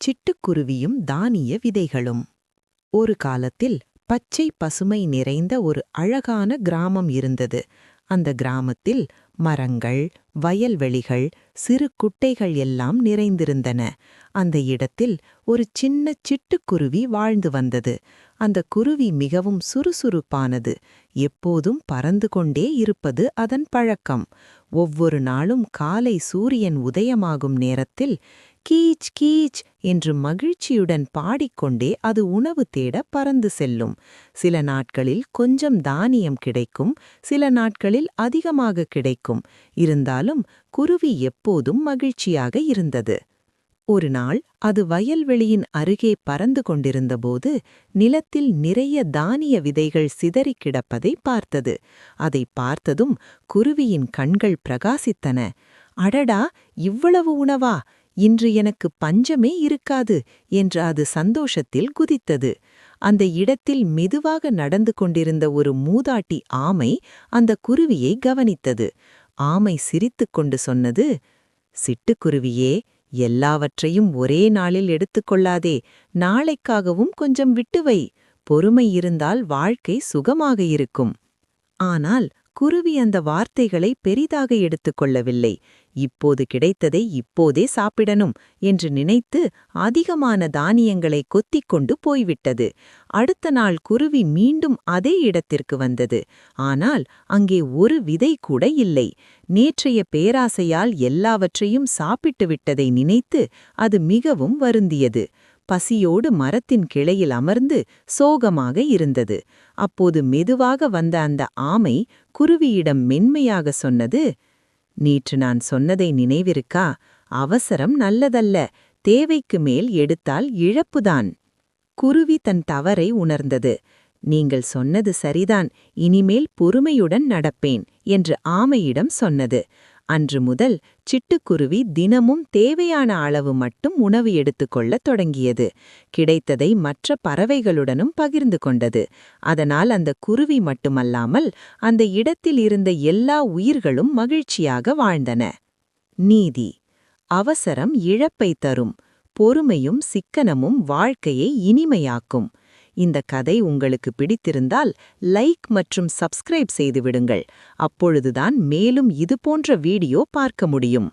சிட்டுக்குருவியும் தானிய விதைகளும். ஒரு காலத்தில் பச்சை பசுமை நிறைந்த ஒரு அழகான கிராமம் இருந்தது. அந்த கிராமத்தில் மரங்கள், வயல்வெளிகள், சிறு குட்டைகள் எல்லாம் நிறைந்திருந்தன. அந்த இடத்தில் ஒரு சின்ன சிட்டுக்குருவி வாழ்ந்து வந்தது. அந்த குருவி மிகவும் சுறுசுறுப்பானது. எப்போதும் பறந்து கொண்டே இருப்பது அதன் பழக்கம். ஒவ்வொரு நாளும் காலை சூரியன் உதயமாகும் நேரத்தில் கீச் கீச் என்று மகிழ்ச்சியுடன் பாடிக்கொண்டே அது உணவு தேட பறந்து செல்லும். சில நாட்களில் கொஞ்சம் தானியம் கிடைக்கும், சில நாட்களில் அதிகமாக கிடைக்கும். இருந்தாலும் குருவி எப்போதும் மகிழ்ச்சியாக இருந்தது. ஒரு நாள் அது வயல்வெளியின் அருகே பறந்து கொண்டிருந்தபோது நிலத்தில் நிறைய தானிய விதைகள் சிதறிக் கிடப்பதை பார்த்தது. அதை பார்த்ததும் குருவியின் கண்கள் பிரகாசித்தன. அடடா, இவ்வளவு உணவா! இன்று எனக்கு பஞ்சமே இருக்காது என்று அது சந்தோஷத்தில் குதித்தது. அந்த இடத்தில் மெதுவாக நடந்து கொண்டிருந்த ஒரு மூதாட்டி ஆமை அந்த குருவியை கவனித்தது. ஆமை சிரித்துக்கொண்டு சொன்னது, சிட்டுக்குருவியே, எல்லாவற்றையும் ஒரே நாளில் எடுத்துக்கொள்ளாதே, நாளைக்காகவும் கொஞ்சம் விட்டு வை. பொறுமை இருந்தால் வாழ்க்கை சுகமாக இருக்கும். ஆனால் குருவி அந்த வார்த்தைகளை பெரிதாக எடுத்துக்கொள்ளவில்லை. இப்போது கிடைத்ததை இப்போதே சாப்பிடணும் என்று நினைத்து அதிகமான தானியங்களை கொத்திக்கொண்டு போய்விட்டது. அடுத்த நாள் குருவி மீண்டும் அதே இடத்திற்கு வந்தது. ஆனால் அங்கே ஒரு விதை கூட இல்லை. நேற்றைய பேராசையால் எல்லாவற்றையும் சாப்பிட்டு விட்டதை நினைத்து அது மிகவும் வருந்தியது. பசியோடு மரத்தின் கிளையில் அமர்ந்து சோகமாக இருந்தது. அப்போது மெதுவாக வந்த அந்த ஆமை குருவியிடம் மென்மையாக சொன்னது, நேற்று நான் சொன்னதை நினைவிருக்கா? அவசரம் நல்லதல்ல, தேவைக்கு மேல் எடுத்தால் இழப்புதான். குருவி தன் தவறை உணர்ந்தது. நீங்கள் சொன்னது சரிதான், இனிமேல் பொறுமையுடன் நடப்பேன் என்று ஆமையிடம் சொன்னது. அன்று முதல் சிட்டுக்குருவி தினமும் தேவையான அளவு மட்டும் உணவு எடுத்துக்கொள்ளத் தொடங்கியது. கிடைத்ததை மற்ற பறவைகளுடனும் பகிர்ந்து கொண்டது. அதனால் அந்த குருவி மட்டுமல்லாமல் அந்த இடத்தில் இருந்த எல்லா உயிர்களும் மகிழ்ச்சியாக வாழ்ந்தன. நீதி: அவசரம் இழப்பை தரும், பொறுமையும் சிக்கனமும் வாழ்க்கையை இனிமையாக்கும். இந்த கதை உங்களுக்கு பிடித்திருந்தால் லைக் மற்றும் சப்ஸ்கிரைப் செய்து விடுங்கள். அப்பொழுதுதான் மேலும் இதுபோன்ற வீடியோ பார்க்க முடியும்.